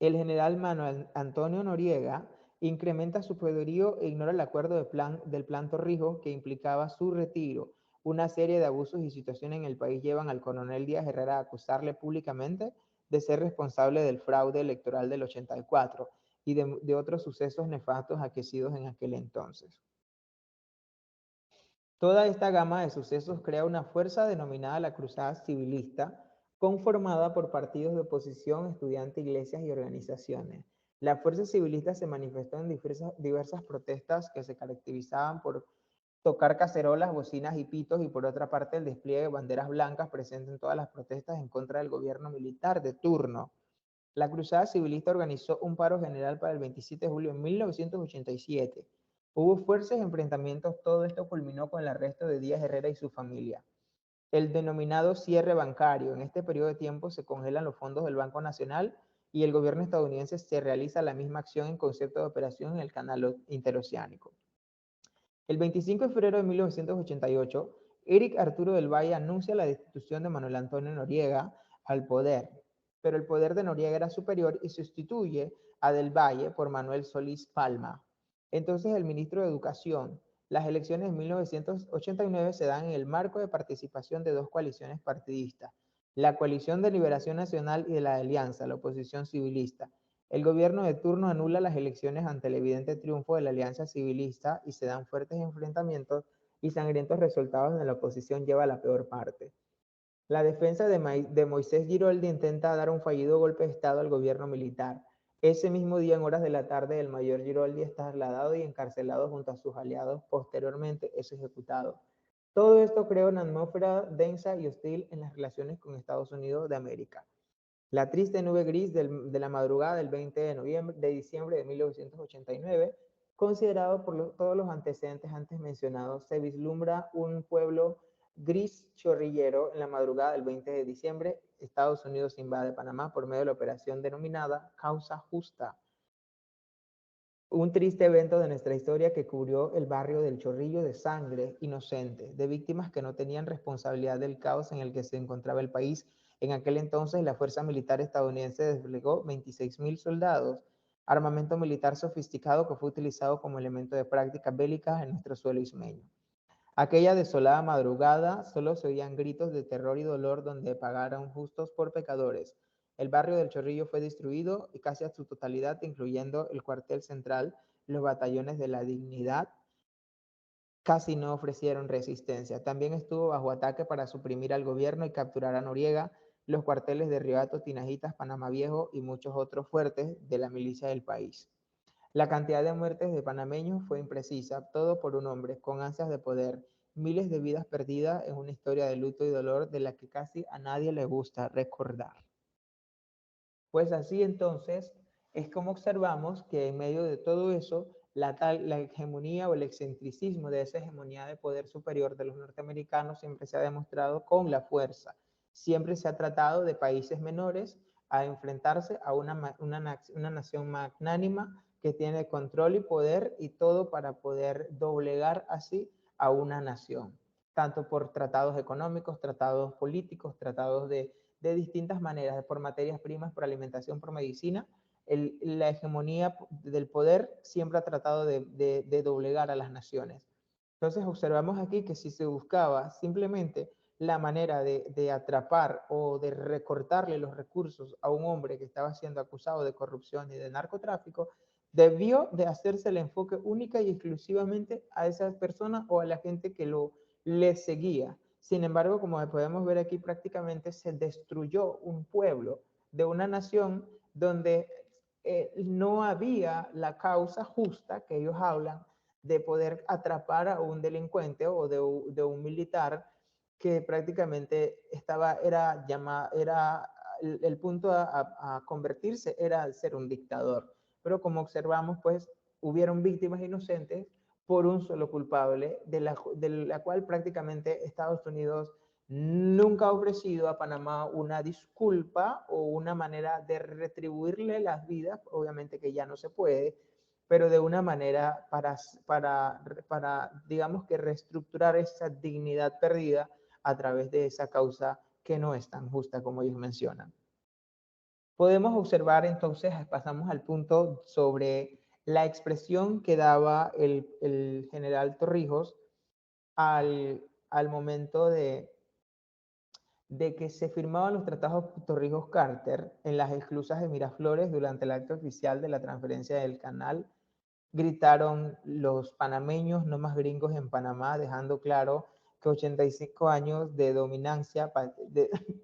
El general Manuel Antonio Noriega incrementa su poderío e ignora el acuerdo del plan Torrijos que implicaba su retiro. Una serie de abusos y situaciones en el país llevan al coronel Díaz Herrera a acusarle públicamente de ser responsable del fraude electoral del 84 y de otros sucesos nefastos aquecidos en aquel entonces. Toda esta gama de sucesos crea una fuerza denominada la Cruzada Civilista, conformada por partidos de oposición, estudiantes, iglesias y organizaciones. La fuerza civilista se manifestó en diversas protestas que se caracterizaban por tocar cacerolas, bocinas y pitos, y por otra parte el despliegue de banderas blancas presente en todas las protestas en contra del gobierno militar de turno. La Cruzada Civilista organizó un paro general para el 27 de julio de 1987. Hubo fuertes enfrentamientos, todo esto culminó con el arresto de Díaz Herrera y su familia. El denominado cierre bancario. En este periodo de tiempo se congelan los fondos del Banco Nacional y el gobierno estadounidense se realiza la misma acción en concepto de operación en el canal interoceánico. El 25 de febrero de 1988, Eric Arturo del Valle anuncia la destitución de Manuel Antonio Noriega al poder, pero el poder de Noriega era superior y sustituye a del Valle por Manuel Solís Palma. Entonces el ministro de Educación Las elecciones de 1989 se dan en el marco de participación de dos coaliciones partidistas, la Coalición de Liberación Nacional y de la Alianza, la oposición civilista. El gobierno de turno anula las elecciones ante el evidente triunfo de la Alianza Civilista y se dan fuertes enfrentamientos y sangrientos resultados donde la oposición lleva la peor parte. La defensa de Moisés Giroldi intenta dar un fallido golpe de Estado al gobierno militar. Ese mismo día, en horas de la tarde, el mayor Giroldi es trasladado y encarcelado junto a sus aliados. Posteriormente es ejecutado. Todo esto creó una atmósfera densa y hostil en las relaciones con Estados Unidos de América. La triste nube gris de la madrugada del 20 de diciembre de 1989, considerado por todos los antecedentes antes mencionados, se vislumbra un pueblo gris chorrillero en la madrugada del 20 de diciembre. Estados Unidos invade Panamá por medio de la operación denominada Causa Justa, un triste evento de nuestra historia que cubrió el barrio del Chorrillo de sangre inocente, de víctimas que no tenían responsabilidad del caos en el que se encontraba el país. En aquel entonces, la Fuerza Militar estadounidense desplegó 26.000 soldados, armamento militar sofisticado que fue utilizado como elemento de prácticas bélicas en nuestro suelo ismeño. Aquella desolada madrugada solo se oían gritos de terror y dolor donde pagaron justos por pecadores. El barrio del Chorrillo fue destruido y casi a su totalidad, incluyendo el cuartel central. Los batallones de la Dignidad casi no ofrecieron resistencia. También estuvo bajo ataque para suprimir al gobierno y capturar a Noriega, los cuarteles de Riohato, Tinajitas, Panamá Viejo y muchos otros fuertes de la milicia del país. La cantidad de muertes de panameños fue imprecisa, todo por un hombre con ansias de poder, miles de vidas perdidas en una historia de luto y dolor de la que casi a nadie le gusta recordar. Pues así entonces es como observamos que en medio de todo eso, la hegemonía o el excentricismo de esa hegemonía de poder superior de los norteamericanos siempre se ha demostrado con la fuerza. Siempre se ha tratado de países menores a enfrentarse a una nación magnánima que tiene control y poder y todo para poder doblegar así a una nación, tanto por tratados económicos, tratados políticos, tratados de distintas maneras, por materias primas, por alimentación, por medicina. La hegemonía del poder siempre ha tratado de doblegar a las naciones. Entonces observamos aquí que si se buscaba simplemente la manera de atrapar o de recortarle los recursos a un hombre que estaba siendo acusado de corrupción y de narcotráfico, debió de hacerse el enfoque única y exclusivamente a esas personas o a la gente que le seguía. Sin embargo, como podemos ver aquí, prácticamente se destruyó un pueblo de una nación donde no había la causa justa que ellos hablan de poder atrapar a un delincuente o de un militar que prácticamente era el punto a convertirse era al ser un dictador. Pero como observamos, pues hubieron víctimas inocentes por un solo culpable, de la cual prácticamente Estados Unidos nunca ha ofrecido a Panamá una disculpa o una manera de retribuirle las vidas, obviamente que ya no se puede, pero de una manera para digamos que reestructurar esa dignidad perdida a través de esa causa que no es tan justa como ellos mencionan. Podemos observar entonces, pasamos al punto sobre la expresión que daba el general Torrijos al momento de que se firmaban los tratados Torrijos-Carter en las esclusas de Miraflores durante el acto oficial de la transferencia del canal. Gritaron los panameños, no más gringos en Panamá, dejando claro que 85 años de dominancia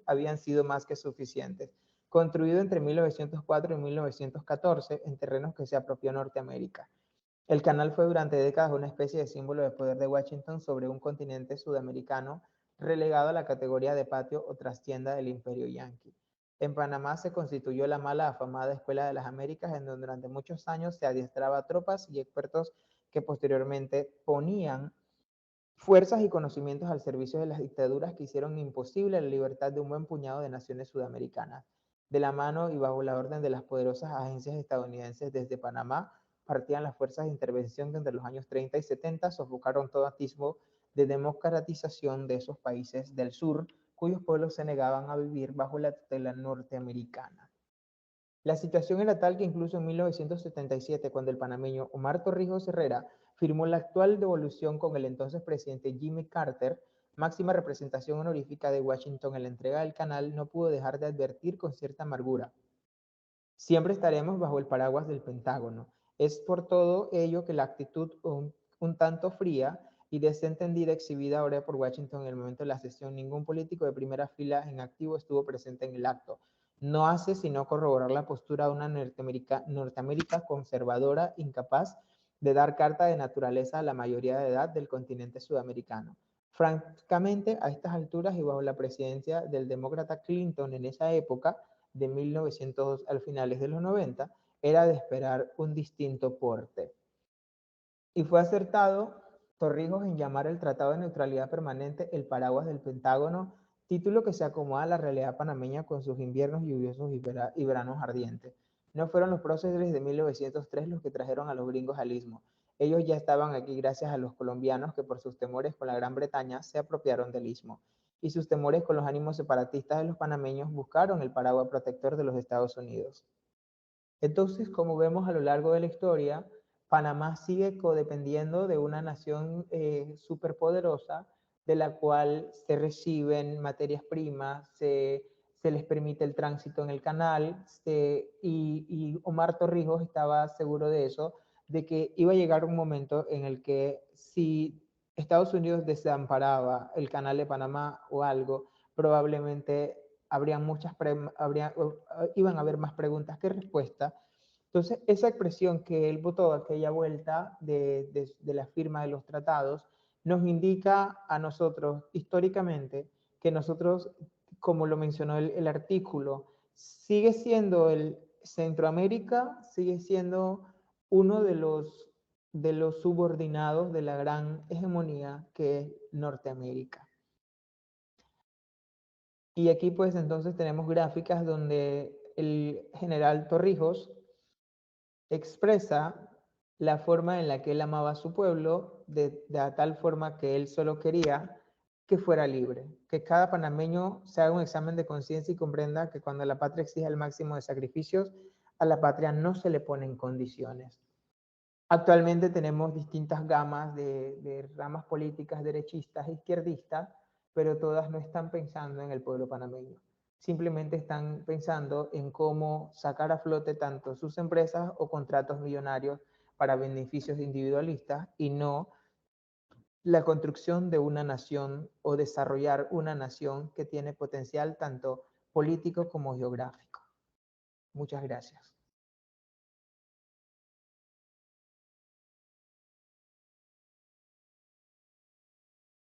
habían sido más que suficientes. Construido entre 1904 y 1914 en terrenos que se apropió Norteamérica. El canal fue durante décadas una especie de símbolo de poder de Washington sobre un continente sudamericano relegado a la categoría de patio o trastienda del imperio yanqui. En Panamá se constituyó la mala afamada Escuela de las Américas, en donde durante muchos años se adiestraba tropas y expertos que posteriormente ponían fuerzas y conocimientos al servicio de las dictaduras que hicieron imposible la libertad de un buen puñado de naciones sudamericanas. De la mano y bajo la orden de las poderosas agencias estadounidenses desde Panamá, partían las fuerzas de intervención que entre los años 30 y 70 sofocaron todo atisbo de democratización de esos países del sur, cuyos pueblos se negaban a vivir bajo la tutela norteamericana. La situación era tal que incluso en 1977, cuando el panameño Omar Torrijos Herrera firmó la actual devolución con el entonces presidente Jimmy Carter, máxima representación honorífica de Washington en la entrega del canal, no pudo dejar de advertir con cierta amargura: siempre estaremos bajo el paraguas del Pentágono. Es por todo ello que la actitud un tanto fría y desentendida exhibida ahora por Washington en el momento de la sesión, ningún político de primera fila en activo estuvo presente en el acto, no hace sino corroborar la postura de una Norteamérica conservadora, incapaz de dar carta de naturaleza a la mayoría de edad del continente sudamericano. Francamente, a estas alturas y bajo la presidencia del demócrata Clinton en esa época, de 1900 al finales de los 90, era de esperar un distinto porte. Y fue acertado Torrijos en llamar el Tratado de Neutralidad Permanente el paraguas del Pentágono, título que se acomoda a la realidad panameña con sus inviernos lluviosos y veranos ardientes. No fueron los próceres de 1903 los que trajeron a los gringos al istmo. Ellos ya estaban aquí gracias a los colombianos que por sus temores con la Gran Bretaña se apropiaron del istmo, y sus temores con los ánimos separatistas de los panameños buscaron el paraguas protector de los Estados Unidos. Entonces, como vemos a lo largo de la historia, Panamá sigue codependiendo de una nación superpoderosa, de la cual se reciben materias primas, se les permite el tránsito en el canal, y Omar Torrijos estaba seguro de eso, de que iba a llegar un momento en el que si Estados Unidos desamparaba el canal de Panamá o algo, probablemente iban a haber más preguntas que respuestas. Entonces, esa expresión que él votó aquella vuelta de la firma de los tratados nos indica a nosotros históricamente que nosotros, como lo mencionó el artículo, sigue siendo Centroamérica, sigue siendo uno de los subordinados de la gran hegemonía que es Norteamérica. Y aquí pues entonces tenemos gráficas donde el general Torrijos expresa la forma en la que él amaba a su pueblo, de tal forma que él solo quería que fuera libre, que cada panameño se haga un examen de conciencia y comprenda que cuando la patria exige el máximo de sacrificios, a la patria no se le ponen condiciones. Actualmente tenemos distintas gamas de ramas políticas derechistas e izquierdistas, pero todas no están pensando en el pueblo panameño. Simplemente están pensando en cómo sacar a flote tanto sus empresas o contratos millonarios para beneficios individualistas y no la construcción de una nación o desarrollar una nación que tiene potencial tanto político como geográfico. Muchas gracias.